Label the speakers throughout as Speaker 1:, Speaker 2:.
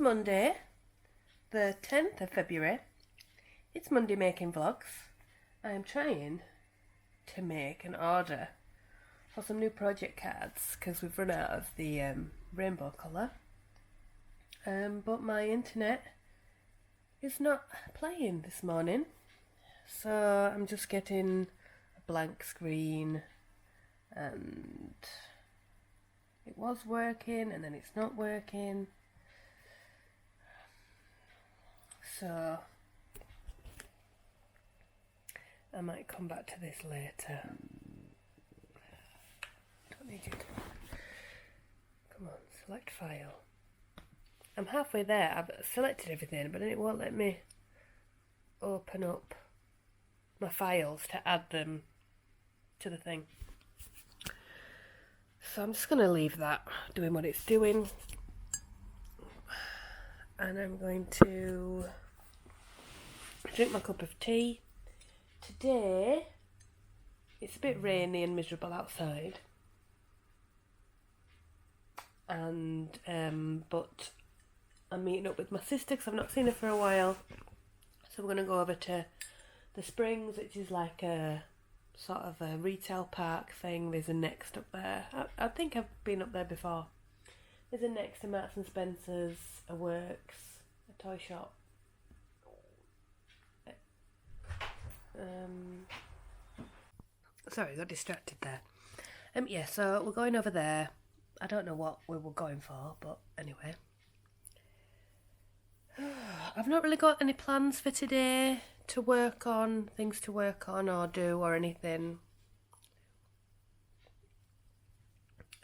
Speaker 1: Monday, the 10th of February. It's Monday Making Vlogs. I'm trying to make an order for some new project cards because we've run out of the rainbow colour. But my internet is not playing this morning, so I'm just getting a blank screen, and it was working and then it's not working. So I might come back to this later. Don't need you to. Come on, select file. I'm halfway there. I've selected everything, but then it won't let me open up my files to add them to the thing. So I'm just going to leave that doing what it's doing. And I'm going to drink my cup of tea. Today, it's a bit rainy and miserable outside. And, but I'm meeting up with my sister because I've not seen her for a while. So we're going to go over to the Springs, which is like a sort of a retail park thing. There's a Next up there. I think I've been up there before. There's a Next to Marks and Spencer's, a Works, a toy shop. Sorry, I got distracted there. Yeah, so we're going over there. I don't know what we were going for, but anyway. I've not really got any plans for today to work on, things to work on or do or anything.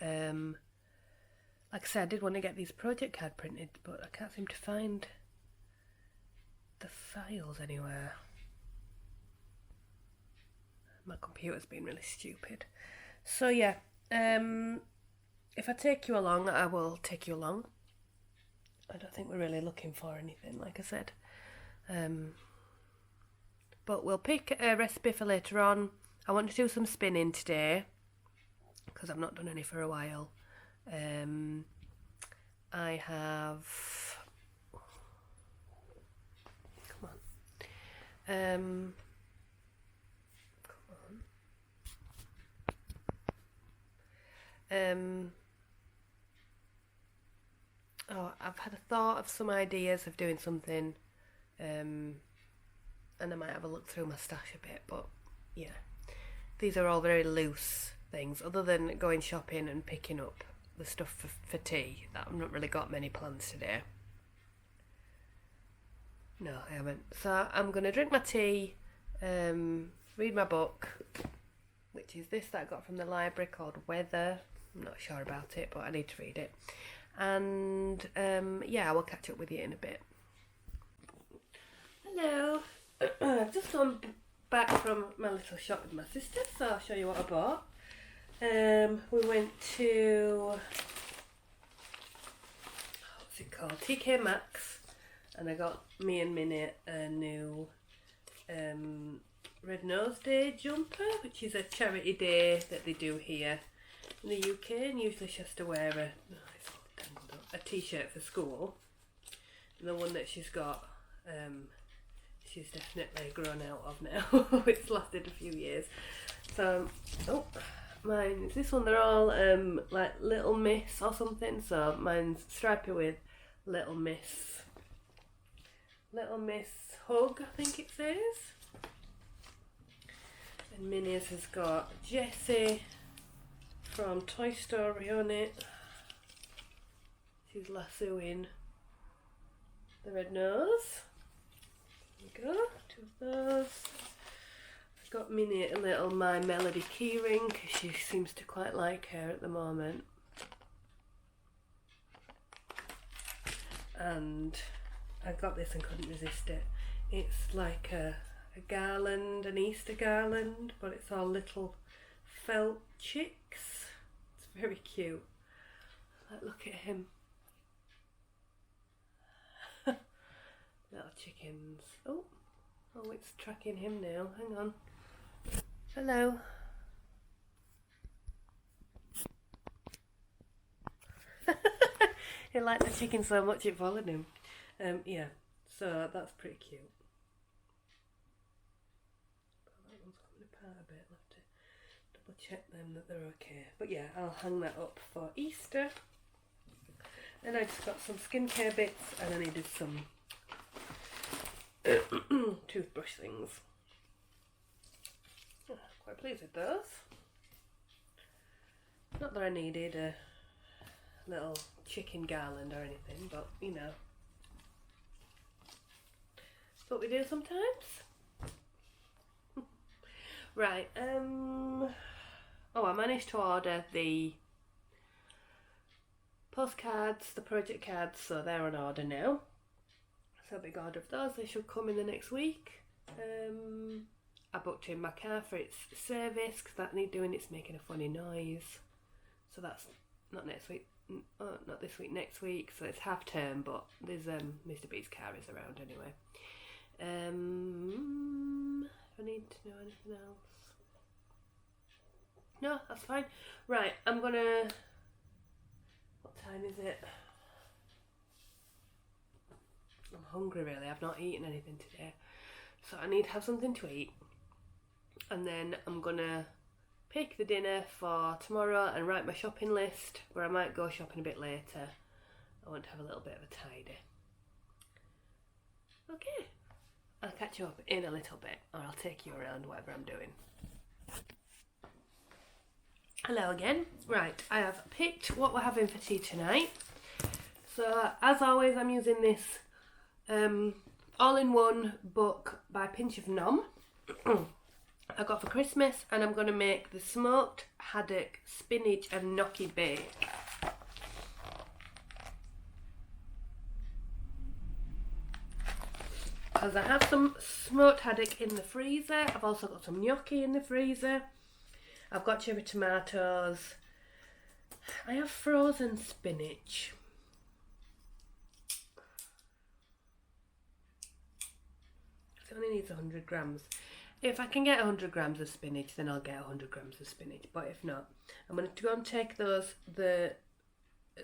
Speaker 1: Like I said, I did want to get these project card printed, but I can't seem to find the files anywhere. My computer's been really stupid. So yeah, if I take you along, I will take you along. I don't think we're really looking for anything, like I said. But we'll pick a recipe for later on. I want to do some spinning today because I've not done any for a while. I have... Come on. I've had a thought of some ideas of doing something, and I might have a look through my stash a bit, but yeah, these are all very loose things, other than going shopping and picking up the stuff for tea. I've not really got many plans today. No, I haven't. So I'm going to drink my tea, read my book, which is this that I got from the library called Weather. I'm not sure about it, but I need to read it. And yeah, I will catch up with you in a bit. Hello. I've just gone back from my little shop with my sister, so I'll show you what I bought. We went to, what's it called? TK Maxx, and I got me and Minnie a new Red Nose Day jumper, which is a charity day that they do here in the UK, and usually she has to wear a t-shirt for school. And the one that she's got, she's definitely grown out of now. It's lasted a few years. So, mine is this one. They're all like Little Miss or something. So mine's stripy with Little Miss Hug, I think it says. And Minnie's has got Jessie from Toy Story on it. She's lassoing the red nose. There we go, 2 of those. I've got Minnie a little My Melody keyring because she seems to quite like her at the moment. And I got this and couldn't resist it. It's like a garland, an Easter garland, but it's all little felt chicks. It's very cute. Like, look at him. Little chickens. Oh, it's tracking him now. Hang on. Hello. He liked the chicken so much it followed him. Yeah, so that's pretty cute. That one's coming apart a bit. I'll have to double check them that they're okay. But yeah, I'll hang that up for Easter. Then I just got some skincare bits, and I needed some toothbrush things. Oh, quite pleased with those. Not that I needed a little chicken garland or anything, but you know, that's what we do sometimes. Right, oh, I managed to order the postcards, the project cards, so they're on order now. So a big order of those, they should come in the next week. I booked in my car for its service because that need doing, it's making a funny noise. So that's not next week, not this week, next week, so it's half term, but there's Mr. B's car is around anyway. I need to know anything else. No, that's fine. Right, I'm gonna, what time is it? I'm hungry really, I've not eaten anything today. So I need to have something to eat. And then I'm gonna pick the dinner for tomorrow and write my shopping list, where I might go shopping a bit later. I want to have a little bit of a tidy. Okay, I'll catch you up in a little bit, or I'll take you around whatever I'm doing. Hello again. Right, I have picked what we're having for tea tonight. So as always, I'm using this all-in-one book by Pinch of Nom. I got for Christmas, and I'm going to make the smoked haddock, spinach and gnocchi bake. Because I have some smoked haddock in the freezer. I've also got some gnocchi in the freezer. I've got cherry tomatoes. I have frozen spinach. It only needs 100 grams. If I can get 100 grams of spinach, then I'll get 100 grams of spinach. But if not, I'm going to go and take those.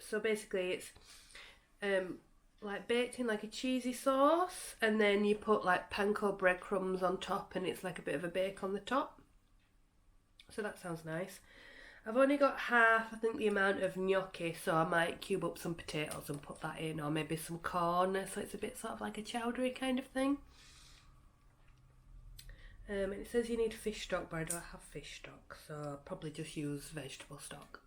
Speaker 1: So basically it's like baked in like a cheesy sauce, and then you put like panko breadcrumbs on top, and it's like a bit of a bake on the top. So that sounds nice. I've only got half, I think, the amount of gnocchi, so I might cube up some potatoes and put that in, or maybe some corn, so it's a bit sort of like a chowdery kind of thing. And it says you need fish stock, but I don't have fish stock, so I'll probably just use vegetable stock.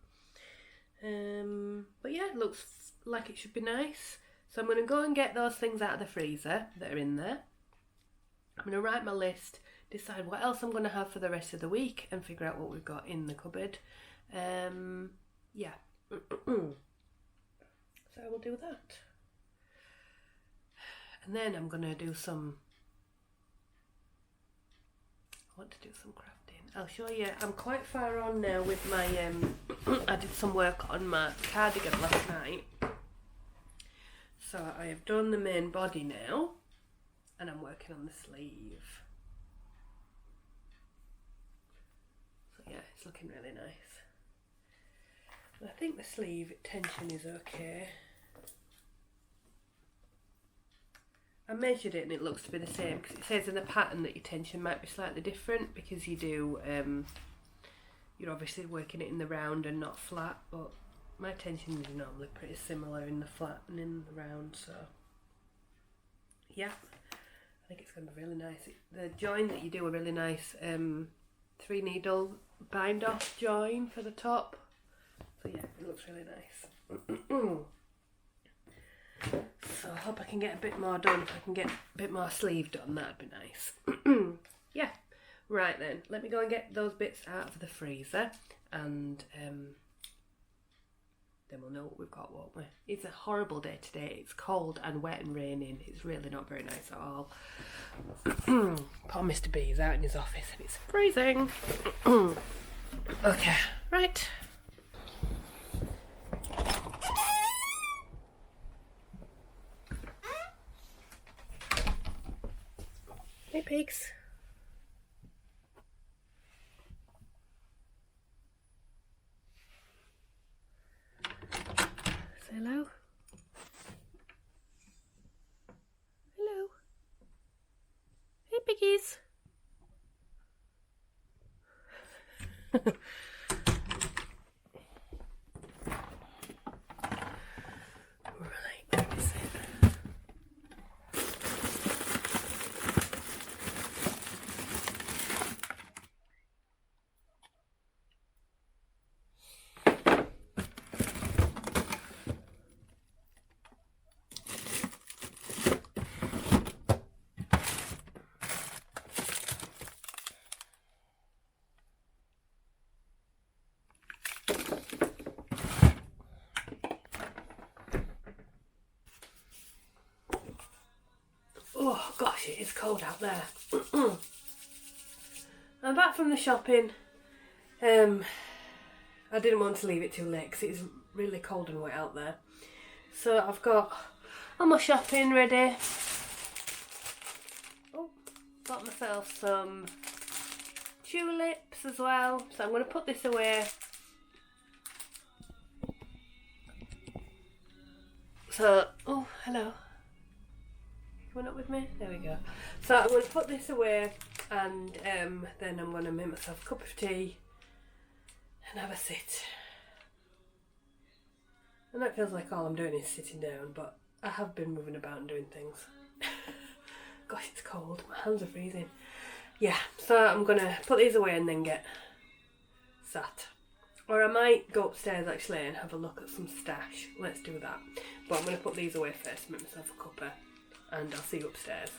Speaker 1: But yeah, it looks like it should be nice. So I'm going to go and get those things out of the freezer that are in there. I'm going to write my list, decide what else I'm going to have for the rest of the week, and figure out what we've got in the cupboard. Yeah. So I will do that. And then I'm going to do some... I want to do some crafting. I'll show you. I'm quite far on now with my... I did some work on my cardigan last night. So I have done the main body now, and I'm working on the sleeve. So yeah, it's looking really nice. And I think the sleeve tension is okay. I measured it and it looks to be the same, because it says in the pattern that your tension might be slightly different, because you do, you're obviously working it in the round and not flat, but my tension is normally pretty similar in the flat and in the round, so yeah, I think it's going to be really nice. The join that you do a really nice 3 needle bind off join for the top, so yeah, it looks really nice. So I hope I can get a bit more done. If I can get a bit more sleeve done, that'd be nice. Yeah, right then, let me go and get those bits out of the freezer, and then we'll know what we've got, won't we? It's a horrible day today. It's cold and wet and raining. It's really not very nice at all. Poor Mr. B is out in his office and it's freezing. Okay, right. Hey pigs. Say hello. Right, where is it? Oh gosh, it is cold out there. I'm back from the shopping. I didn't want to leave it too late because it's really cold and wet out there. So I've got all my shopping ready. Oh, got myself some tulips as well. So I'm going to put this away. So, oh, hello. Coming up with me? There we go. So I'm going to put this away and then I'm going to make myself a cup of tea and have a sit. And that feels like all I'm doing is sitting down, but I have been moving about and doing things. Gosh, it's cold. My hands are freezing. Yeah, so I'm going to put these away and then get sat. Or I might go upstairs actually and have a look at some stash. Let's do that. But I'm going to put these away first, make myself a cuppa, and I'll see you upstairs.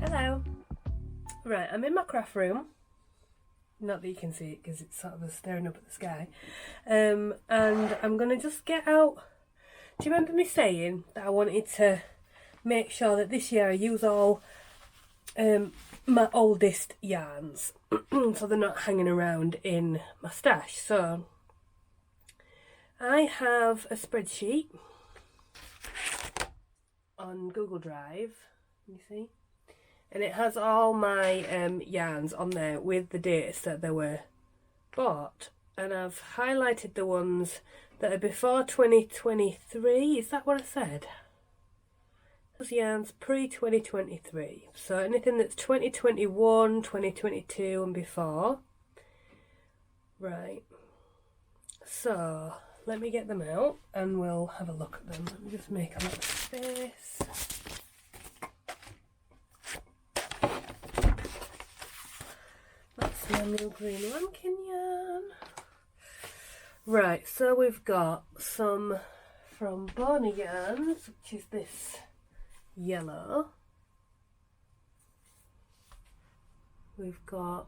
Speaker 1: Hello. Right, I'm in my craft room. Not that you can see it because it's sort of staring up at the sky. And I'm going to just get out. Do you remember me saying that I wanted to make sure that this year I use all my oldest yarns so they're not hanging around in my stash? So I have a spreadsheet on Google Drive, you see, and it has all my yarns on there with the dates that they were bought, and I've highlighted the ones that are before 2023. Is that what I said? Those yarns pre-2023. So anything that's 2021, 2022 and before. Right. So let me get them out and we'll have a look at them. Let me just make a little space. That's my new green lambkin yarn. Right, so we've got some from Bonnie Yarns, which is this yellow. We've got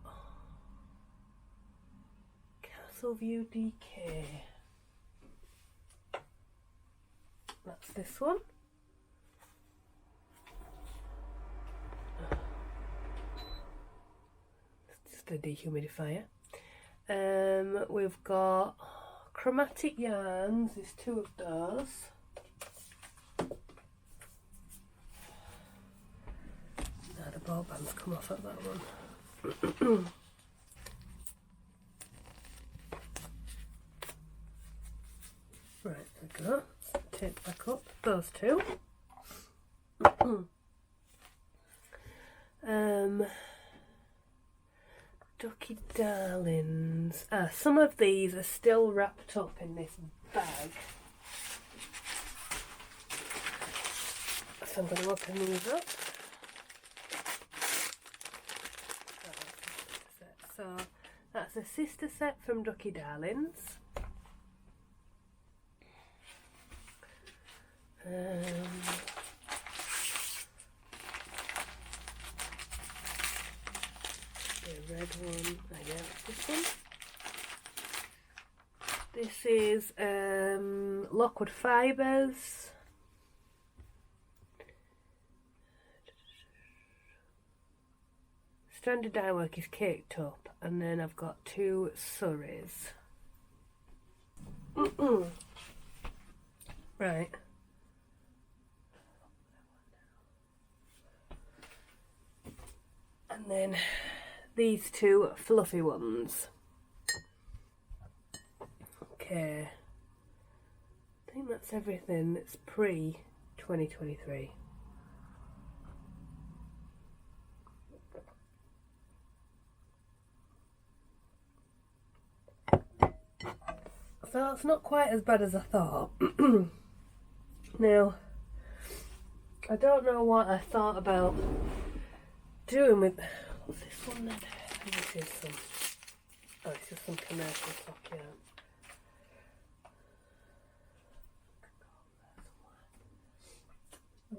Speaker 1: Castle View DK. That's this one. It's just a dehumidifier. We've got Chromatic Yarns, there's two of those. Now the ball band's come off at that one. Right, there we go. Let's take back up those two. Ducky Darlings. Some of these are still wrapped up in this bag. So I'm going to open these up. So that's a sister set from Ducky Darlings. The red one, yeah, this one. This is Lockwood Fibres. Stranded dye work is caked up, and then I've got two Surreys. Right. And then these two fluffy ones. Okay. I think that's everything that's pre-2023. So it's not quite as bad as I thought. Now, I don't know what I thought about doing with... What's this one then? This is some... Oh, it's just some commercial stock, yeah.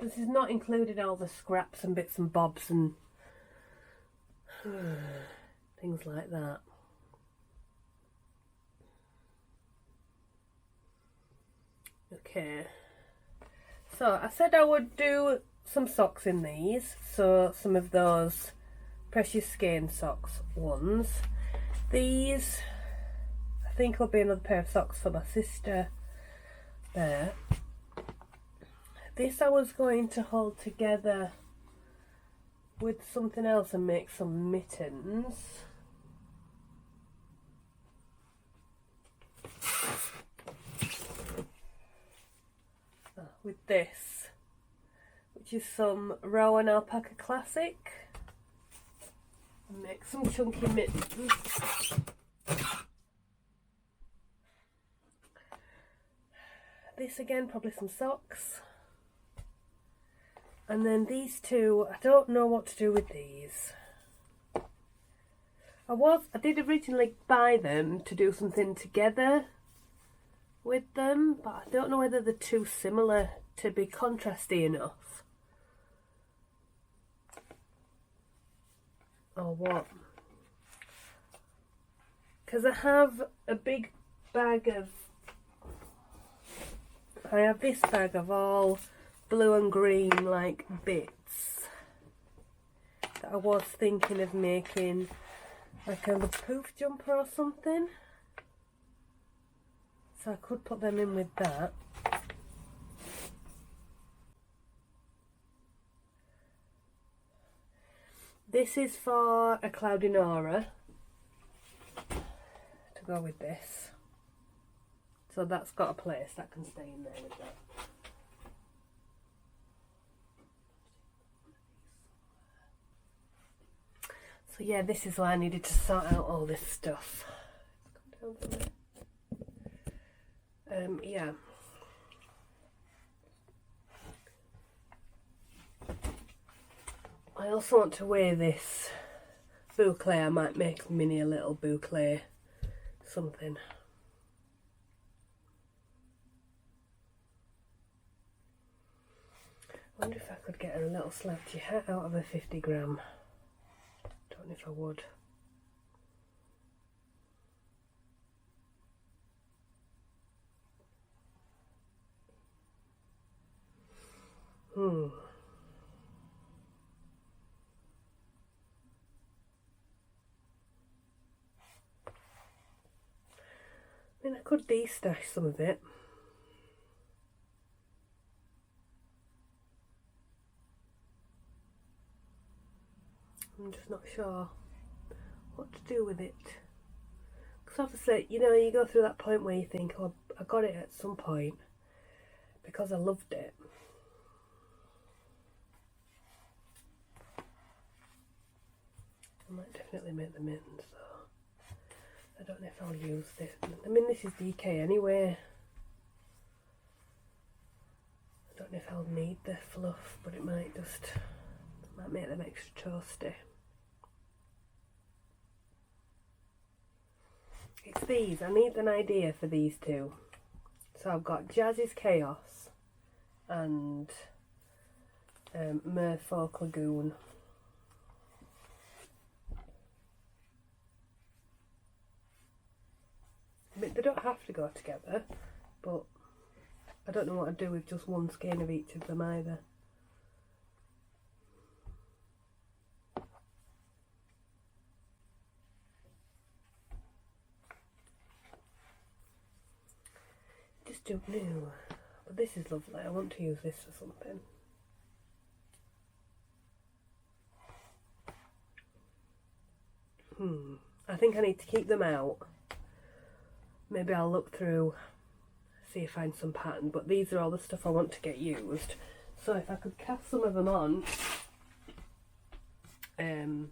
Speaker 1: This is not included all the scraps and bits and bobs and things like that. Okay, so I said I would do some socks in these, so some of those Precious Skein socks ones. These I think will be another pair of socks for my sister there. This I was going to hold together with something else and make some mittens. With this, which is some Rowan Alpaca Classic, and make some chunky mittens. This again, probably some socks. And then these two, I don't know what to do with these. I did originally buy them to do something together with them, but I don't know whether they're too similar to be contrasty enough or what. Because I have a big bag of, I have this bag of all blue and green like bits that I was thinking of making like a poof jumper or something. So I could put them in with that. This is for a Cloudy Nora to go with this. So that's got a place that can stay in there with that. So yeah, this is why I needed to sort out all this stuff. Come down there. Yeah. I also want to wear this boucle. I might make Minnie a little boucle something. I wonder if I could get a little slouchy hat out of a 50 gram. Don't know if I would. I mean, I could de-stash some of it. I'm just not sure what to do with it. Because obviously, you know, you go through that point where you think, oh, I got it at some point because I loved it. I might definitely make them in, so I don't know if I'll use this. I mean, this is DK anyway. I don't know if I'll need the fluff, but it might make them extra toasty. It's these. I need an idea for these two. So I've got Jazz's Chaos and Merfolk Lagoon. I mean, they don't have to go together, but I don't know what I'd do with just one skein of each of them either. Just don't know. But this is lovely. I want to use this for something. I think I need to keep them out. Maybe I'll look through, see if I find some pattern, but these are all the stuff I want to get used. So if I could cast some of them on, and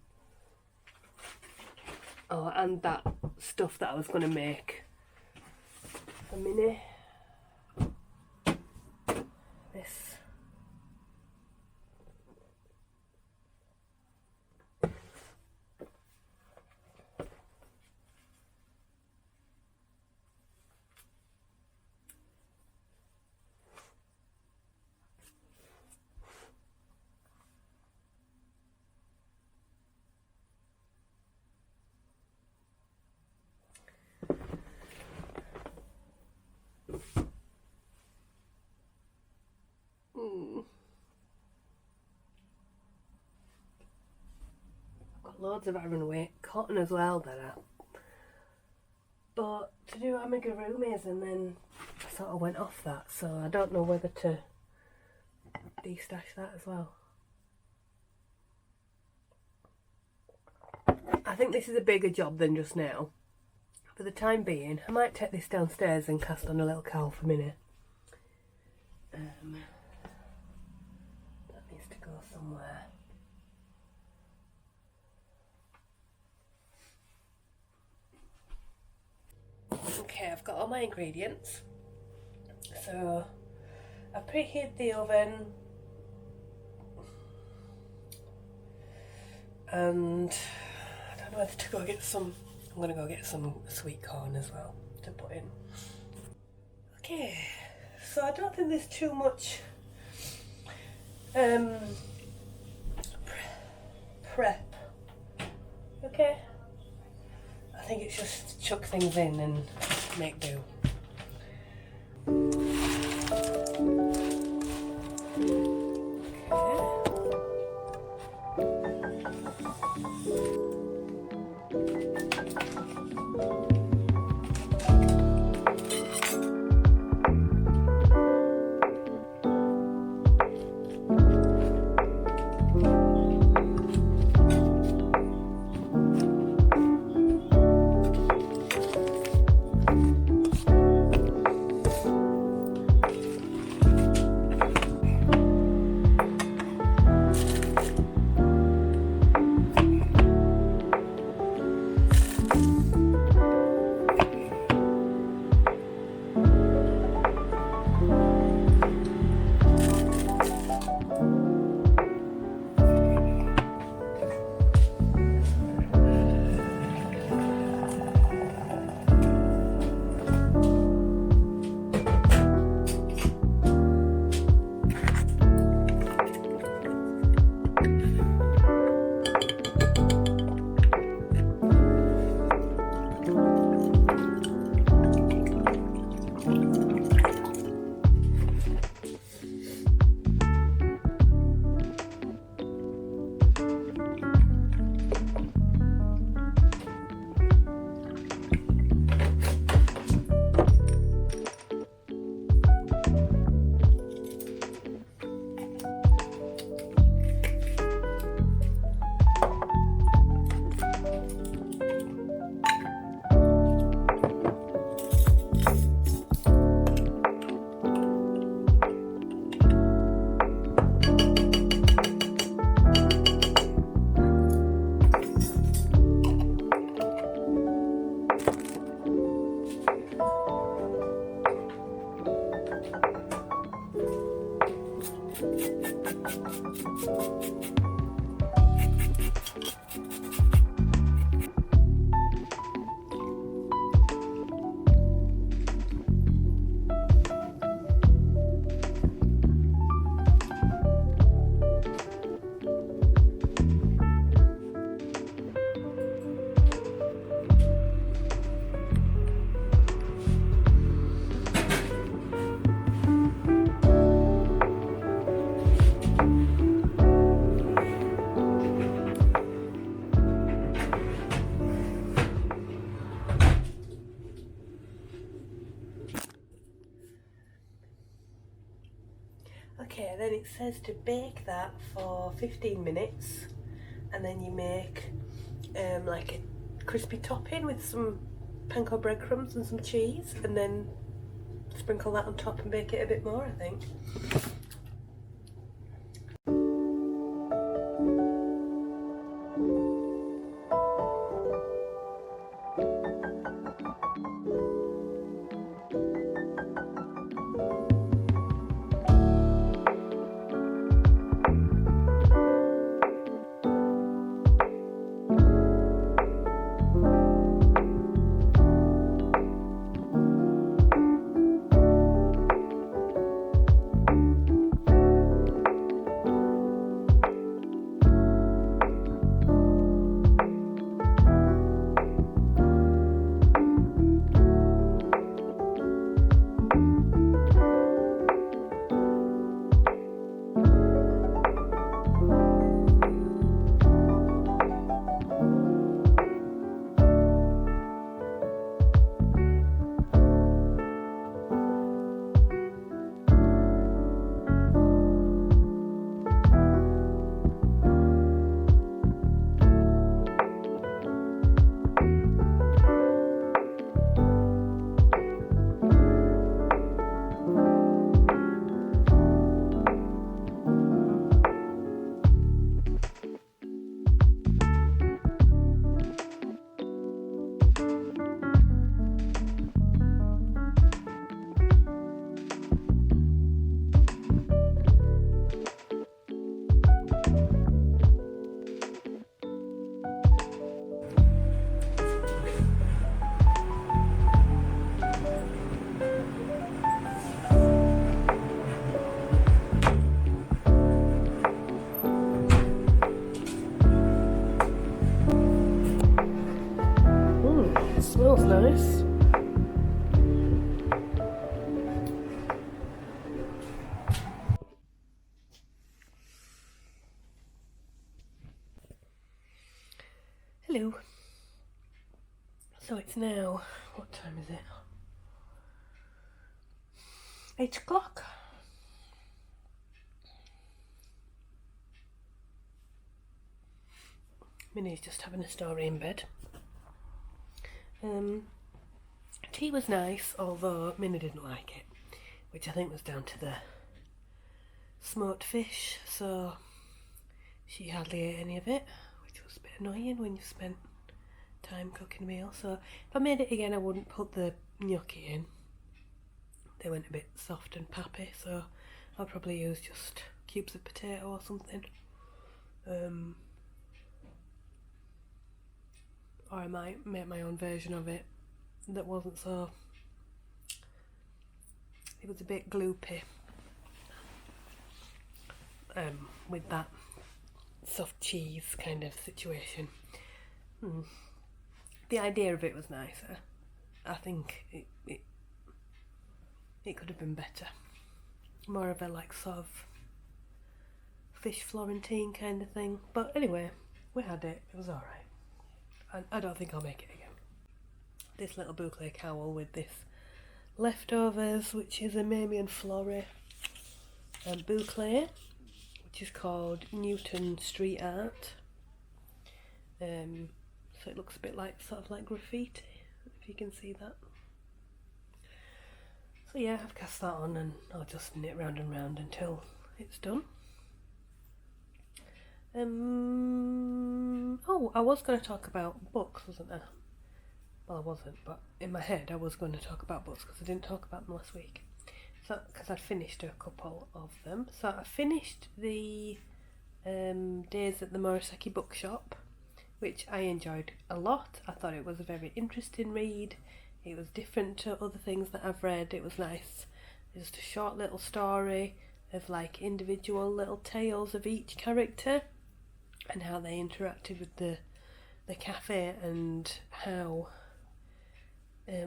Speaker 1: that stuff that I was going to make a mini, this. Got loads of Aran weight cotton as well that I bought to do amigurumis, and then I sort of went off that, so I don't know whether to de-stash that as well. I think this is a bigger job than just now. For the time being, I might take this downstairs and cast on a little cowl for Minnie. That needs to go somewhere. Okay, I've got all my ingredients. So I preheat the oven, and I don't know whether to go get some. I'm gonna go get some sweet corn as well to put in. Okay, so I don't think there's too much prep. Okay, I think it's just chuck things in and make do. Okay, then it says to bake that for 15 minutes and then you make like a crispy topping with some panko breadcrumbs and some cheese and then sprinkle that on top and bake it a bit more, I think. Smells nice. Hello. So it's now, what time is it? 8 o'clock. Minnie's just having a story in bed. Tea was nice, although Minnie didn't like it, which I think was down to the smoked fish, so she hardly ate any of it, which was a bit annoying when you've spent time cooking a meal. So if I made it again, I wouldn't put the gnocchi in. They went a bit soft and pappy, so I'll probably use just cubes of potato or something. Or I might make my own version of it that wasn't so, it was a bit gloopy with that soft cheese kind of situation. The idea of it was nicer. I think it could have been better. More of a like sort of fish Florentine kind of thing. But anyway, we had it. It was alright. I don't think I'll make it again. This little boucle cowl with this leftovers, which is a Mamie and Florrie boucle, which is called Newton Street Art. So it looks a bit like sort of like graffiti, if you can see that. So yeah, I've cast that on and I'll just knit round and round until it's done. Oh, I was going to talk about books, wasn't I? Well, I wasn't, but in my head I was going to talk about books because I didn't talk about them last week. So So, because I'd finished a couple of them. So I finished the Days at the Murasaki Bookshop, which I enjoyed a lot. I thought it was a very interesting read. It was different to other things that I've read. It was nice. Just a short little story of like individual little tales of each character and how they interacted with the cafe, and how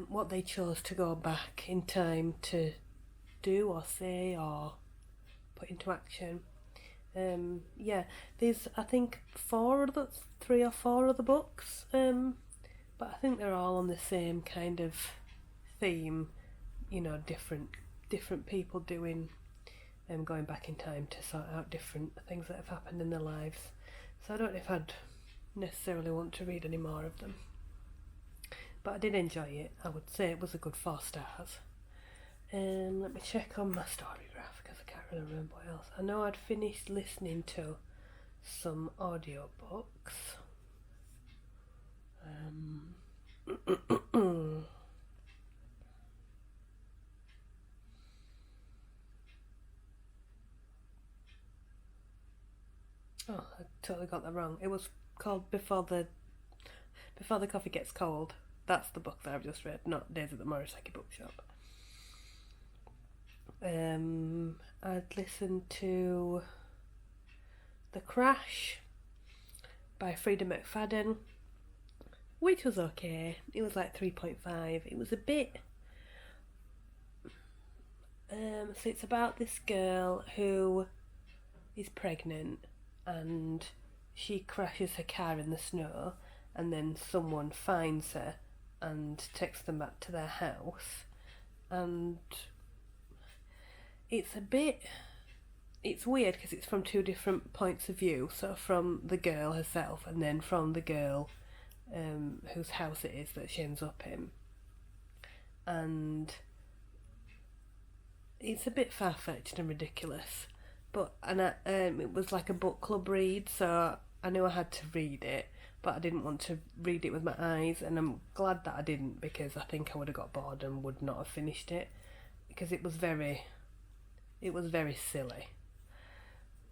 Speaker 1: what they chose to go back in time to do or say or put into action. Yeah, there's I think 3 or 4 other books, but I think they're all on the same kind of theme. You know, different people doing going back in time to sort out different things that have happened in their lives. So I don't know if I'd necessarily want to read any more of them, but I did enjoy it. I would say it was a good 4 stars. Let me check on my story graph because I can't really remember what else. I know I'd finished listening to some audiobooks. Oh, I totally got that wrong. It was called Before the Coffee Gets Cold. That's the book that I've just read, not Days at the Murasaki Bookshop. I'd listened to The Crash by Frida McFadden, which was okay. It was like 3.5. It was a bit... so it's about this girl who is pregnant and she crashes her car in the snow, and then someone finds her and takes them back to their house, and it's weird because it's from 2 different points of view. So from the girl herself, and then from the girl whose house it is that she ends up in, and it's a bit far-fetched and ridiculous. But it was like a book club read, so I knew I had to read it, but I didn't want to read it with my eyes, and I'm glad that I didn't, because I think I would have got bored and would not have finished it, because it was very silly.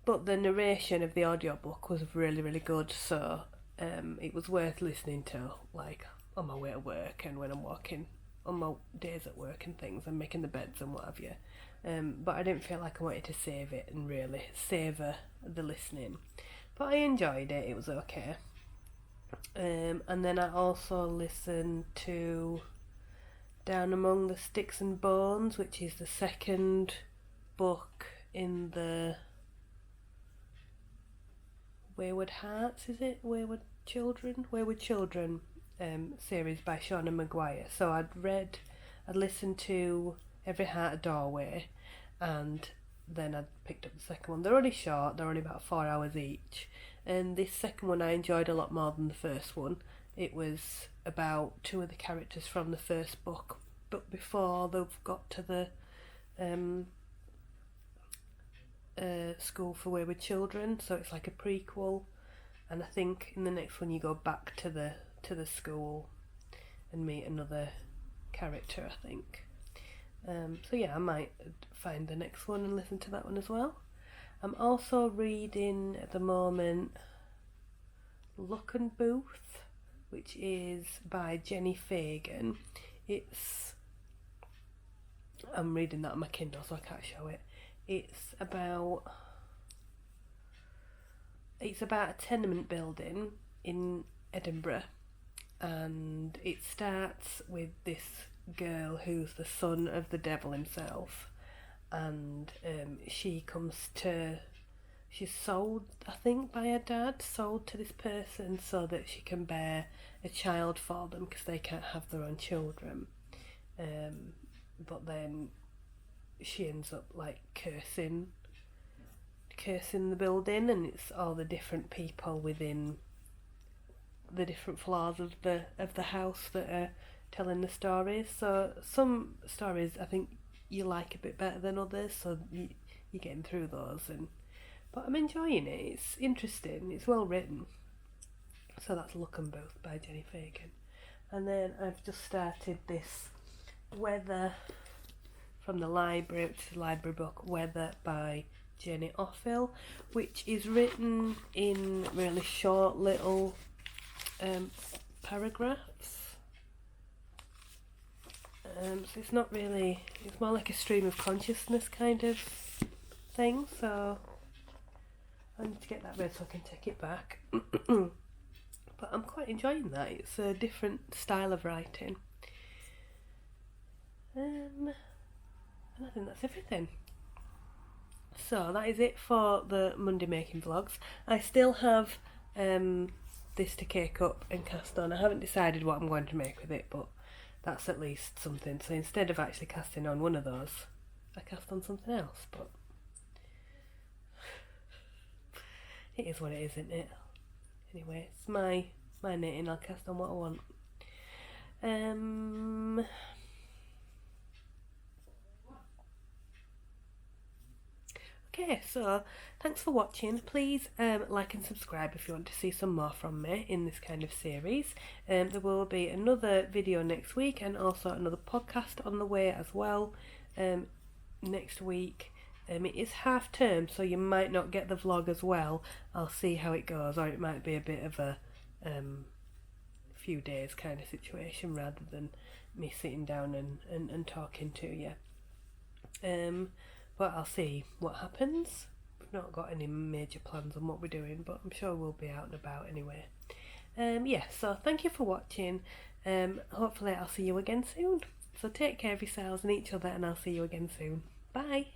Speaker 1: But the narration of the audiobook was really, really good, so it was worth listening to, like on my way to work and when I'm walking on my days at work and things and making the beds and what have you. But I didn't feel like I wanted to save it and really savour the listening. But I enjoyed it, it was okay. And then I also listened to Down Among the Sticks and Bones, which is the second book in the Wayward Hearts, is it? Wayward Children series by Shauna Maguire. So I'd listened to Every Heart a Doorway, and then I'd picked up the second one. They're only short, they're only about 4 hours each, and this second one I enjoyed a lot more than the first one. It was about 2 of the characters from the first book, but before they've got to the School for Wayward Children, so it's like a prequel. And I think in the next one you go back to the school and meet another character, I think. So yeah, I might find the next one and listen to that one as well. I'm also reading at the moment Luck and Booth, which is by Jenny Fagan. I'm reading that on my Kindle, so I can't show it. It's about a tenement building in Edinburgh, and it starts with this girl who's the son of the devil himself, and she's sold, I think, by her dad, sold to this person so that she can bear a child for them because they can't have their own children. But then she ends up like cursing the building, and it's all the different people within the different floors of the house that are telling the stories. So some stories I think you like a bit better than others, so you're getting through those, but I'm enjoying it. It's interesting, it's well written. So that's Luck and Booth by Jenny Fagan. And then I've just started this weather from the library, which is a library book, Weather by Jenny Offill, which is written in really short little paragraphs. So it's not really, it's more like a stream of consciousness kind of thing, so I need to get that read so I can take it back. But I'm quite enjoying that. It's a different style of writing. And I think that's everything. So that is it for the Monday making vlogs. I still have this to cake up and cast on. I haven't decided what I'm going to make with it, but that's at least something. So instead of actually casting on one of those, I cast on something else. But it is what it is, isn't it? Anyway, it's my knitting. I'll cast on what I want. Okay, so thanks for watching. Please like and subscribe if you want to see some more from me in this kind of series. There will be another video next week and also another podcast on the way as well next week. It is half term, so you might not get the vlog as well. I'll see how it goes, or it might be a bit of a few days kind of situation rather than me sitting down and talking to you. But I'll see what happens. We've not got any major plans on what we're doing, but I'm sure we'll be out and about anyway. Yeah, so thank you for watching. Hopefully I'll see you again soon. So take care of yourselves and each other, and I'll see you again soon. Bye.